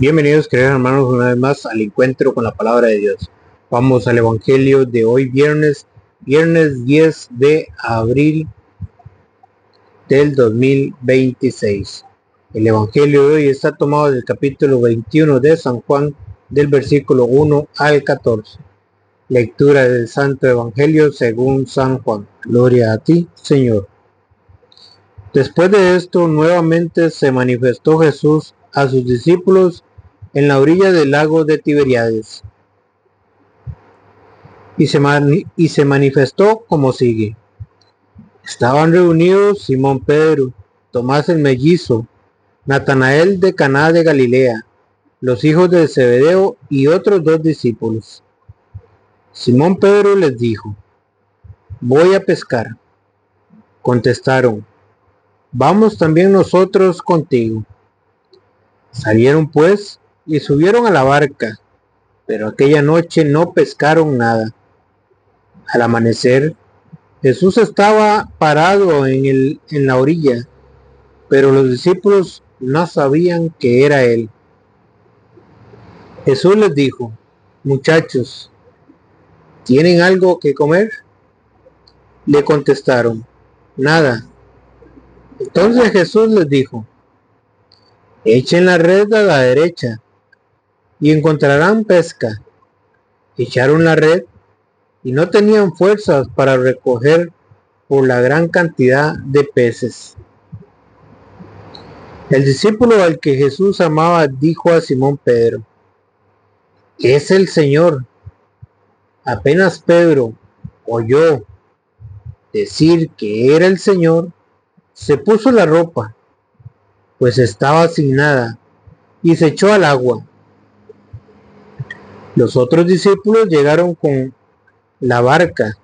Bienvenidos, queridos hermanos, una vez más al encuentro con la palabra de Dios. Vamos al Evangelio de hoy, viernes 10 de abril del 2026. El Evangelio de hoy está tomado del capítulo 21 de San Juan, del versículo 1 al 14. Lectura del Santo Evangelio según San Juan. Gloria a ti, Señor. Después de esto, nuevamente se manifestó Jesús a sus discípulos en la orilla del lago de Tiberíades, y se manifestó como sigue. Estaban reunidos Simón Pedro, Tomás el mellizo, Natanael de Caná de Galilea, los hijos de Zebedeo y otros dos discípulos. Simón Pedro les dijo: voy a pescar. Contestaron: vamos también nosotros contigo. Salieron pues y subieron a la barca, pero aquella noche no pescaron nada. Al amanecer, Jesús estaba parado en la orilla, pero los discípulos no sabían que era él. Jesús les dijo: muchachos, ¿tienen algo que comer? Le contestaron: nada. Entonces Jesús les dijo: echen la red a la derecha y encontrarán pesca. Echaron la red y no tenían fuerzas para recoger por la gran cantidad de peces. El discípulo al que Jesús amaba dijo a Simón Pedro: es el Señor. Apenas Pedro oyó decir que era el Señor, se puso la ropa, pues estaba sin nada, y se echó al agua. Los otros discípulos llegaron con la barca.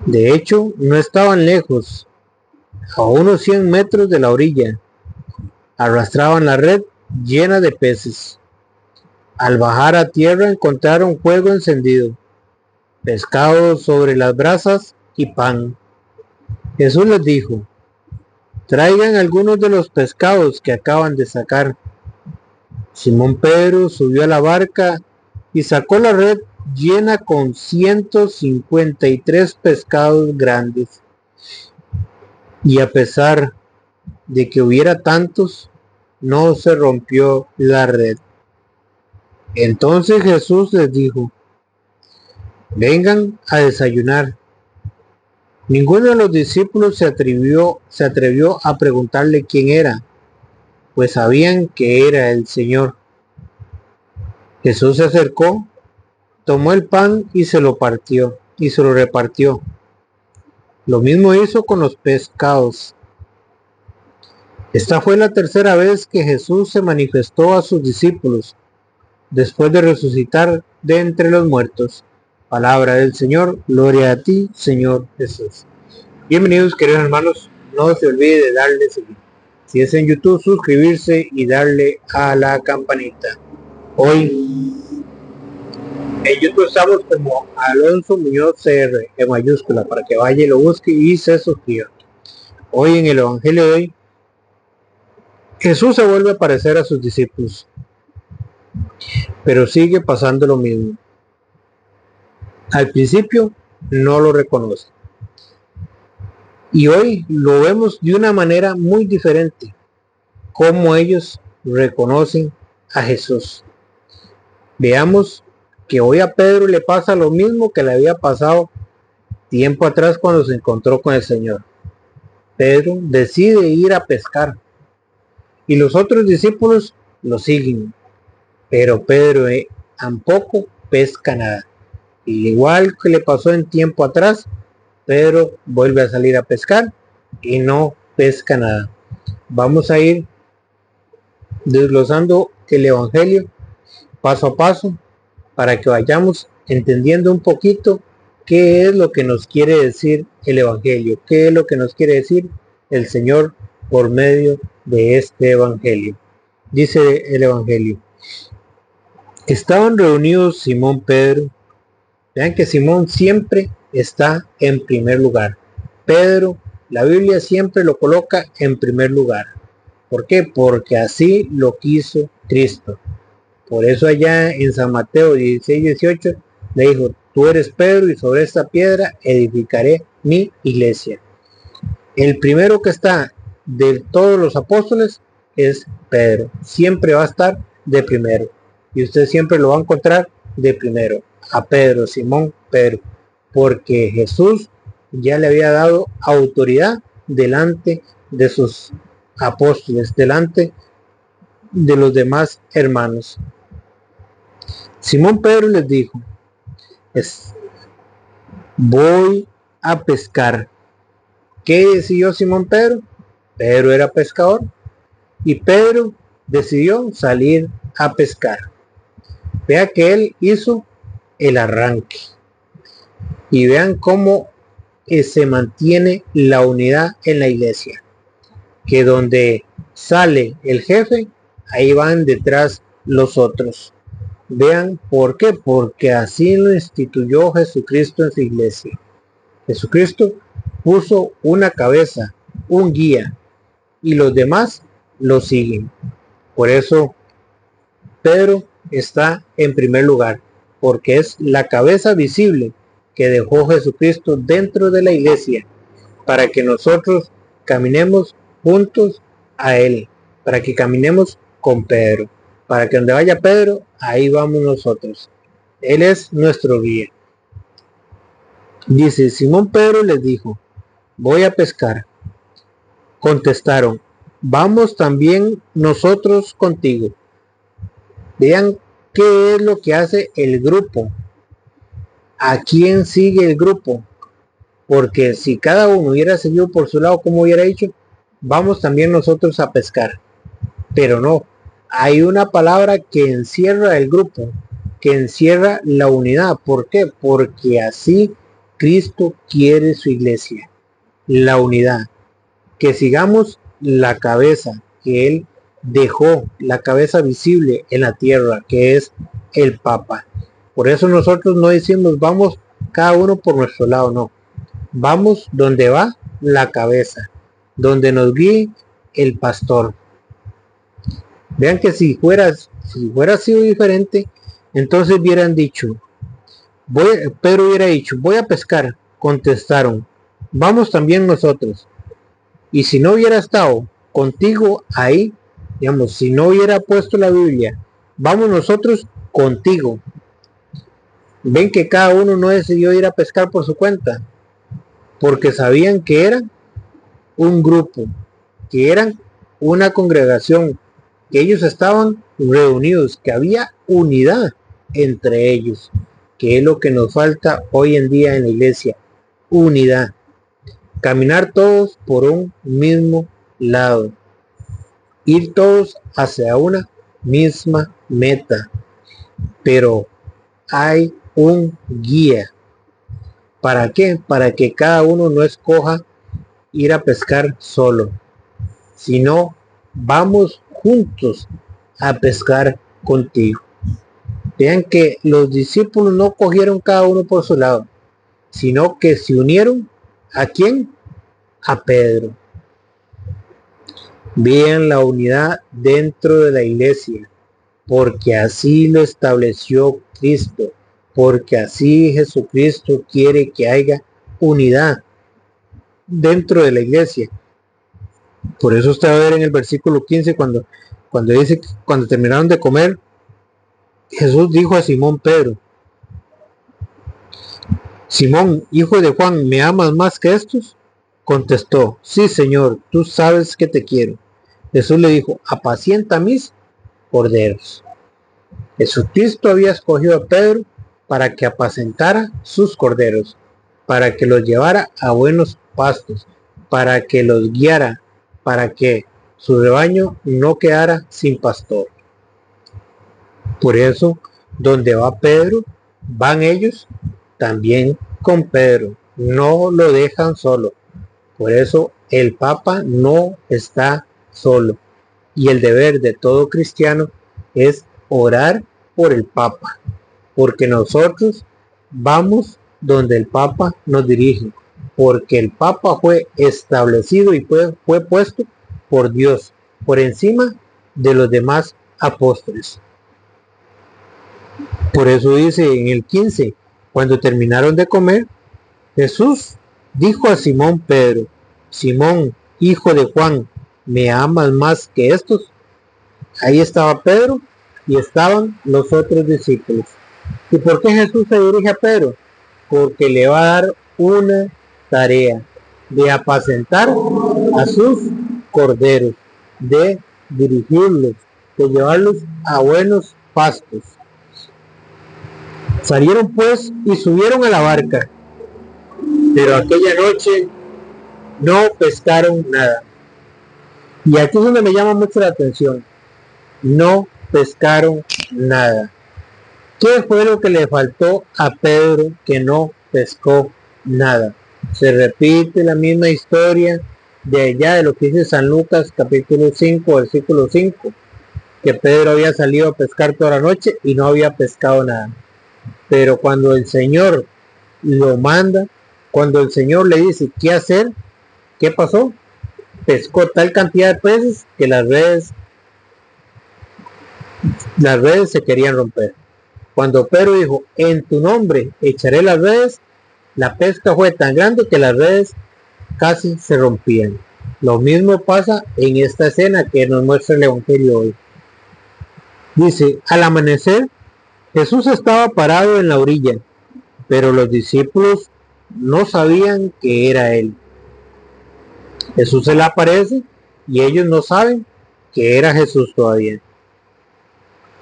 De hecho, no estaban lejos, a unos 100 metros de la orilla. Arrastraban la red llena de peces. Al bajar a tierra encontraron fuego encendido, pescado sobre las brasas y pan. Jesús les dijo: traigan algunos de los pescados que acaban de sacar. Simón Pedro subió a la barca y sacó la red llena con 153 pescados grandes. Y a pesar de que hubiera tantos, no se rompió la red. Entonces Jesús les dijo: vengan a desayunar. Ninguno de los discípulos se atrevió a preguntarle quién era, pues sabían que era el Señor. Jesús se acercó, tomó el pan y se lo repartió. Lo mismo hizo con los pescados. Esta fue la tercera vez que Jesús se manifestó a sus discípulos, después de resucitar de entre los muertos. Palabra del Señor. Gloria a ti, Señor Jesús. Bienvenidos, queridos hermanos. No se olvide de darle seguir. Si es en YouTube, suscribirse y darle a la campanita. Hoy en YouTube estamos como Alonso Muñoz CR en mayúscula, para que vaya y lo busque y se suscriba. Hoy en el Evangelio de hoy, Jesús se vuelve a aparecer a sus discípulos, pero sigue pasando lo mismo. Al principio no lo reconoce, y hoy lo vemos de una manera muy diferente, cómo ellos reconocen a Jesús. Veamos que hoy a Pedro le pasa lo mismo que le había pasado tiempo atrás cuando se encontró con el Señor. Pedro decide ir a pescar y los otros discípulos lo siguen, pero Pedro tampoco pesca nada. Y igual que le pasó en tiempo atrás, Pedro vuelve a salir a pescar y no pesca nada. Vamos a ir desglosando el Evangelio paso a paso, para que vayamos entendiendo un poquito qué es lo que nos quiere decir el Evangelio, qué es lo que nos quiere decir el Señor por medio de este Evangelio. Dice el Evangelio: estaban reunidos Simón Pedro. Vean que Simón siempre está en primer lugar. Pedro, la Biblia siempre lo coloca en primer lugar. ¿Por qué? Porque así lo quiso Cristo. Por eso allá en San Mateo 16:18 le dijo, tú eres Pedro y sobre esta piedra edificaré mi iglesia. El primero que está de todos los apóstoles es Pedro. Siempre va a estar de primero. Y usted siempre lo va a encontrar de primero. A Pedro, Simón, Pedro. Porque Jesús ya le había dado autoridad delante de sus apóstoles, delante de los demás hermanos. Simón Pedro les dijo, voy a pescar. ¿Qué decidió Simón Pedro? Pedro era pescador y Pedro decidió salir a pescar. Vea que él hizo el arranque y vean cómo se mantiene la unidad en la iglesia, que donde sale el jefe, ahí van detrás los otros. Vean por qué, porque así lo instituyó Jesucristo en su iglesia. Jesucristo puso una cabeza, un guía, y los demás lo siguen. Por eso Pedro está en primer lugar, porque es la cabeza visible que dejó Jesucristo dentro de la iglesia, para que nosotros caminemos juntos a él, para que caminemos con Pedro, para que donde vaya Pedro, ahí vamos nosotros. Él es nuestro guía. Dice, Simón Pedro les dijo, voy a pescar. Contestaron, vamos también nosotros contigo. Vean qué es lo que hace el grupo. ¿A quién sigue el grupo? Porque si cada uno hubiera seguido por su lado, como hubiera dicho, vamos también nosotros a pescar. Pero no, hay una palabra que encierra el grupo, que encierra la unidad. ¿Por qué? Porque así Cristo quiere su iglesia, la unidad. Que sigamos la cabeza que él dejó, la cabeza visible en la tierra, que es el Papa. Por eso nosotros no decimos vamos cada uno por nuestro lado, no. Vamos donde va la cabeza, donde nos guíe el pastor. Vean que si fuera sido diferente, entonces hubieran dicho, Pedro hubiera dicho, voy a pescar. Contestaron, vamos también nosotros. Y si no hubiera estado contigo ahí, digamos, si no hubiera puesto la Biblia, vamos nosotros contigo. Ven que cada uno no decidió ir a pescar por su cuenta, porque sabían que era un grupo, que eran una congregación, que ellos estaban reunidos, que había unidad entre ellos, que es lo que nos falta hoy en día en la iglesia, unidad. Caminar todos por un mismo lado, ir todos hacia una misma meta, pero hay un guía. ¿Para qué? Para que cada uno no escoja ir a pescar solo, sino vamos juntos a pescar contigo. Vean que los discípulos no cogieron cada uno por su lado, sino que se unieron. ¿A quién? A Pedro. Vean la unidad dentro de la iglesia, porque así lo estableció Cristo, porque así Jesucristo quiere que haya unidad dentro de la iglesia. Por eso usted va a ver en el versículo 15 cuando dice que cuando terminaron de comer, Jesús dijo a Simón Pedro, Simón, hijo de Juan, ¿me amas más que estos? Contestó, sí, Señor, tú sabes que te quiero. Jesús le dijo, apacienta mis corderos. Jesucristo había escogido a Pedro para que apacentara sus corderos, para que los llevara a buenos pastos, para que los guiara, para que su rebaño no quedara sin pastor. Por eso, donde va Pedro, van ellos también con Pedro, no lo dejan solo. Por eso el Papa no está solo. Y el deber de todo cristiano es orar por el Papa, porque nosotros vamos donde el Papa nos dirige, porque el Papa fue establecido y fue puesto por Dios, por encima de los demás apóstoles. Por eso dice en el 15, cuando terminaron de comer, Jesús dijo a Simón Pedro: Simón, hijo de Juan, ¿me amas más que estos? Ahí estaba Pedro y estaban los otros discípulos. ¿Y por qué Jesús se dirige a Pedro? Porque le va a dar una tarea de apacentar a sus corderos, de dirigirlos, de llevarlos a buenos pastos. Salieron pues y subieron a la barca, pero aquella noche no pescaron nada. Y aquí es donde me llama mucho la atención. No pescaron nada. ¿Qué fue lo que le faltó a Pedro que no pescó nada? Se repite la misma historia de allá de lo que dice San Lucas capítulo 5, versículo 5, que Pedro había salido a pescar toda la noche y no había pescado nada. Pero cuando el Señor lo manda, cuando el Señor le dice qué hacer, ¿qué pasó? Pescó tal cantidad de peces que las redes se querían romper. Cuando Pedro dijo, en tu nombre echaré las redes, la pesca fue tan grande que las redes casi se rompían. Lo mismo pasa en esta escena que nos muestra el Evangelio hoy. Dice, al amanecer, Jesús estaba parado en la orilla, pero los discípulos no sabían que era él. Jesús se le aparece y ellos no saben que era Jesús todavía.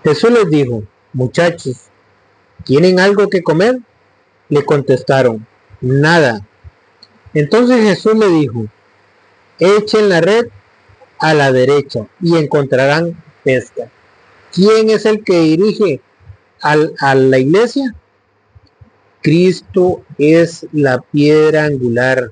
Jesús les dijo, muchachos, ¿tienen algo que comer? Le contestaron, nada. Entonces Jesús le dijo, echen la red a la derecha y encontrarán pesca. ¿Quién es el que dirige a la iglesia? Cristo es la piedra angular.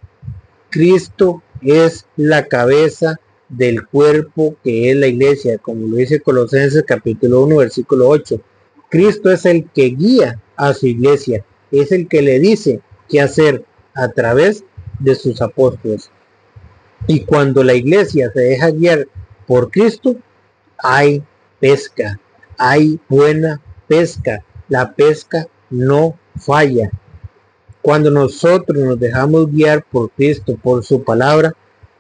Cristo es la cabeza del cuerpo que es la iglesia, como lo dice Colosenses capítulo 1, versículo 8. Cristo es el que guía a su iglesia, es el que le dice qué hacer a través de sus apóstoles. Y cuando la iglesia se deja guiar por Cristo, hay pesca, hay buena pesca. La pesca no falla. Cuando nosotros nos dejamos guiar por Cristo, por su palabra,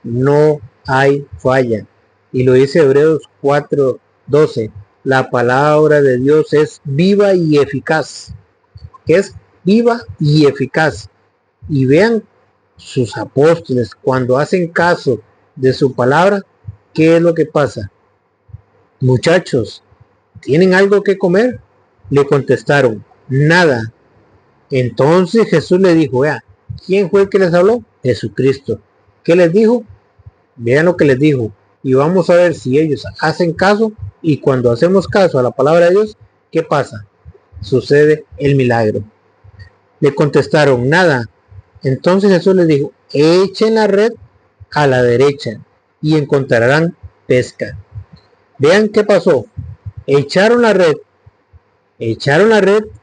no hay falla. Y lo dice Hebreos 4:12. La palabra de Dios es viva y eficaz. Es viva y eficaz. Y vean sus apóstoles, cuando hacen caso de su palabra, ¿qué es lo que pasa? Muchachos, ¿tienen algo que comer? Le contestaron, nada. Entonces Jesús le dijo, vea, ¿quién fue el que les habló? Jesucristo. ¿Qué les dijo? Vean lo que les dijo. Y vamos a ver si ellos hacen caso. Y cuando hacemos caso a la palabra de Dios, ¿qué pasa? Sucede el milagro. Le contestaron, nada. Entonces Jesús les dijo, echen la red a la derecha y encontrarán pesca. Vean qué pasó. Echaron la red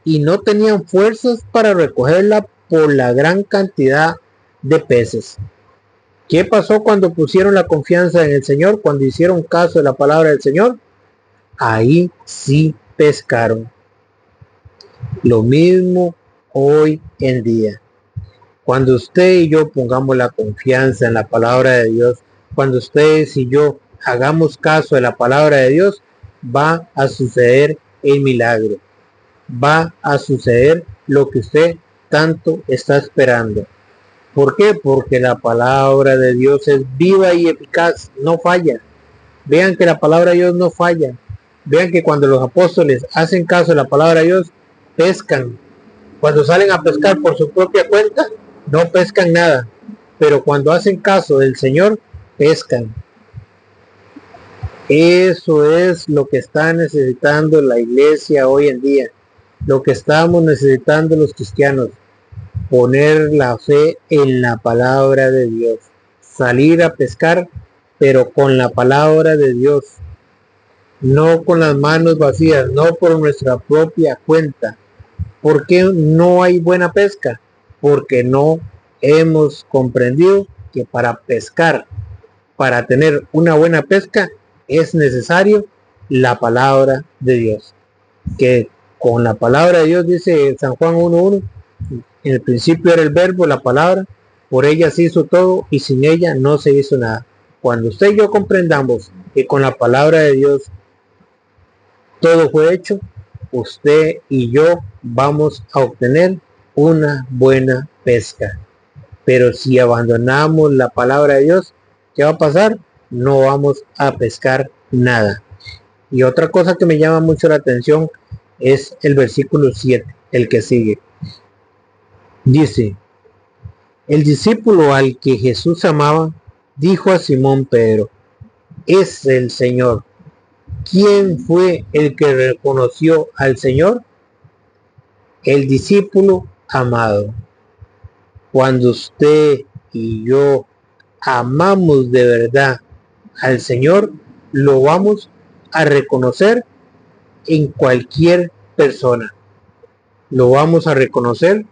y no tenían fuerzas para recogerla por la gran cantidad de peces. ¿Qué pasó cuando pusieron la confianza en el Señor? Cuando hicieron caso de la palabra del Señor, ahí sí pescaron. Lo mismo hoy en día. Cuando usted y yo pongamos la confianza en la palabra de Dios, cuando ustedes y yo hagamos caso de la palabra de Dios, va a suceder el milagro. Va a suceder lo que usted tanto está esperando. ¿Por qué? Porque la palabra de Dios es viva y eficaz, no falla. Vean que la palabra de Dios no falla. Vean que cuando los apóstoles hacen caso de la palabra de Dios, pescan. Cuando salen a pescar por su propia cuenta, no pescan nada. Pero cuando hacen caso del Señor, pescan. Eso es lo que está necesitando la iglesia hoy en día. Lo que estamos necesitando los cristianos. Poner la fe en la palabra de Dios. Salir a pescar, pero con la palabra de Dios. No con las manos vacías, no por nuestra propia cuenta. ¿Por qué no hay buena pesca? Porque no hemos comprendido que para pescar, para tener una buena pesca, es necesario la palabra de Dios. Que con la palabra de Dios, dice San Juan 1:1, en el principio era el verbo, la palabra, por ella se hizo todo y sin ella no se hizo nada. Cuando usted y yo comprendamos que con la palabra de Dios todo fue hecho, usted y yo vamos a obtener una buena pesca. Pero si abandonamos la palabra de Dios, ¿qué va a pasar? No vamos a pescar nada. Y otra cosa que me llama mucho la atención es el versículo 7, el que sigue. Dice, el discípulo al que Jesús amaba dijo a Simón Pedro, es el Señor. ¿Quién fue el que reconoció al Señor? El discípulo amado. Cuando usted y yo amamos de verdad al Señor, lo vamos a reconocer en cualquier persona. Lo vamos a reconocer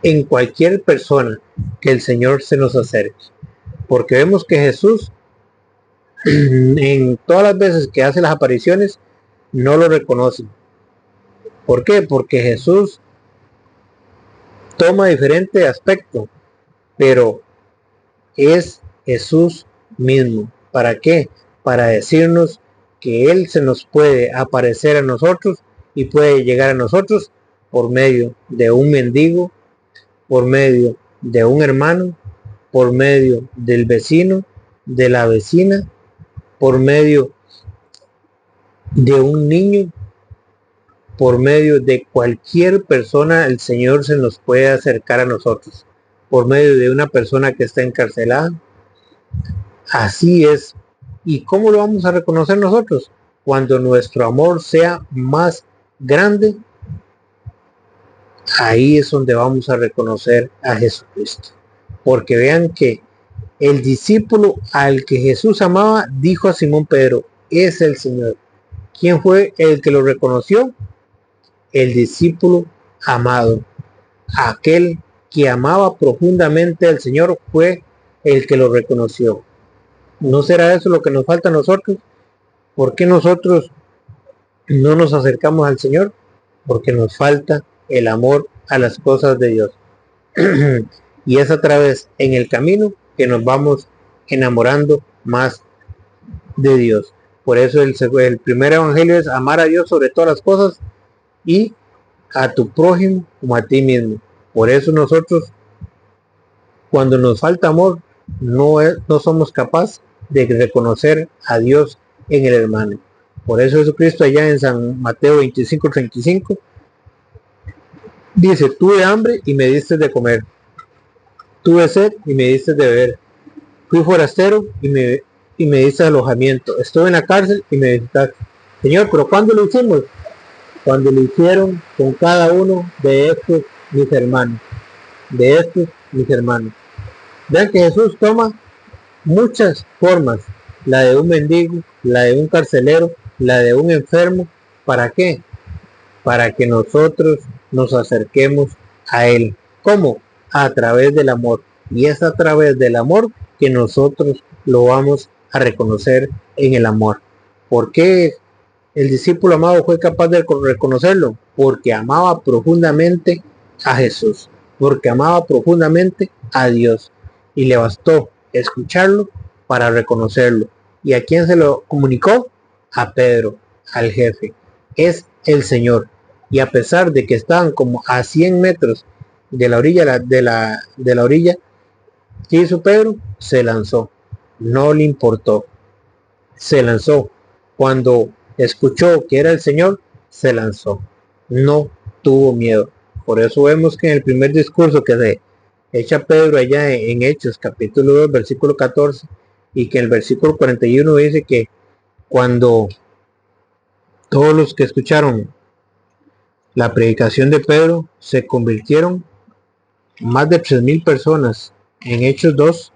en cualquier persona que el Señor se nos acerque. Porque vemos que Jesús, en todas las veces que hace las apariciones, no lo reconocen. ¿Por qué? Porque Jesús toma diferente aspecto, pero es Jesús mismo. ¿Para qué? Para decirnos que Él se nos puede aparecer a nosotros y puede llegar a nosotros por medio de un mendigo, por medio de un hermano, por medio del vecino, de la vecina, por medio de un niño, por medio de cualquier persona. El Señor se nos puede acercar a nosotros, por medio de una persona que está encarcelada. Así es. ¿Y cómo lo vamos a reconocer nosotros? Cuando nuestro amor sea más grande, ahí es donde vamos a reconocer a Jesucristo. Porque vean que el discípulo al que Jesús amaba dijo a Simón Pedro, es el Señor. ¿Quién fue el que lo reconoció? El discípulo amado. Aquel que amaba profundamente al Señor fue el que lo reconoció. ¿No será eso lo que nos falta a nosotros? ¿Por qué nosotros no nos acercamos al Señor? Porque nos falta el amor a las cosas de Dios. Y es a través en el camino que nos vamos enamorando más de Dios. Por eso el primer evangelio es amar a Dios sobre todas las cosas y a tu prójimo como a ti mismo. Por eso nosotros, cuando nos falta amor, no somos capaces de reconocer a Dios en el hermano. Por eso Jesucristo allá en San Mateo 25:35 dice, tuve hambre y me diste de comer, tuve sed y me diste de beber, fui forastero y me diste alojamiento, estuve en la cárcel y me visitaste. Señor, pero ¿cuándo lo hicimos? Cuando lo hicieron con cada uno de estos mis hermanos. Vean que Jesús toma muchas formas, la de un mendigo, la de un carcelero, la de un enfermo. ¿Para qué? Para que nosotros nos acerquemos a Él. ¿Cómo? A través del amor. Y es a través del amor que nosotros lo vamos a reconocer en el amor. ¿Por qué el discípulo amado fue capaz de reconocerlo? Porque amaba profundamente a Jesús, porque amaba profundamente a Dios, y le bastó escucharlo para reconocerlo. ¿Y a quién se lo comunicó? A Pedro, al jefe. Es el Señor. Y a pesar de que estaban como a 100 metros de la orilla, de la orilla, ¿qué hizo Pedro? Se lanzó. No le importó. Se lanzó. Cuando escuchó que era el Señor, se lanzó. No tuvo miedo. Por eso vemos que en el primer discurso que se echa Pedro allá en Hechos, capítulo 2, versículo 14, y que en el versículo 41 dice que cuando todos los que escucharon la predicación de Pedro se convirtieron, más de 3,000 personas. En Hechos 2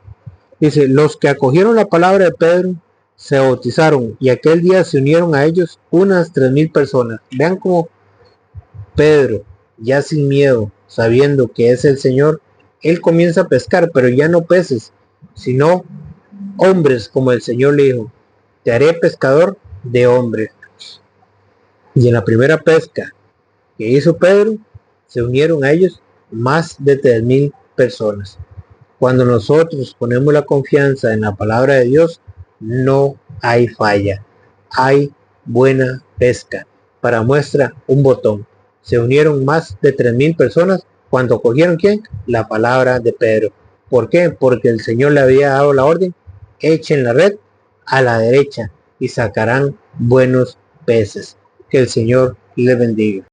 dice, los que acogieron la palabra de Pedro se bautizaron, y aquel día se unieron a ellos unas 3,000 personas. Vean cómo Pedro, ya sin miedo, sabiendo que es el Señor, él comienza a pescar, pero ya no peces, sino hombres, como el Señor le dijo. te haré pescador de hombres. Y en la primera pesca que hizo Pedro, se unieron a ellos más de 3,000 personas. Cuando nosotros ponemos la confianza en la palabra de Dios, no hay falla, hay buena pesca. Para muestra, un botón. Se unieron más de 3,000 personas cuando cogieron ¿quién? La palabra de Pedro. ¿Por qué? Porque el Señor le había dado la orden: echen la red a la derecha y sacarán buenos peces. Que el Señor les bendiga.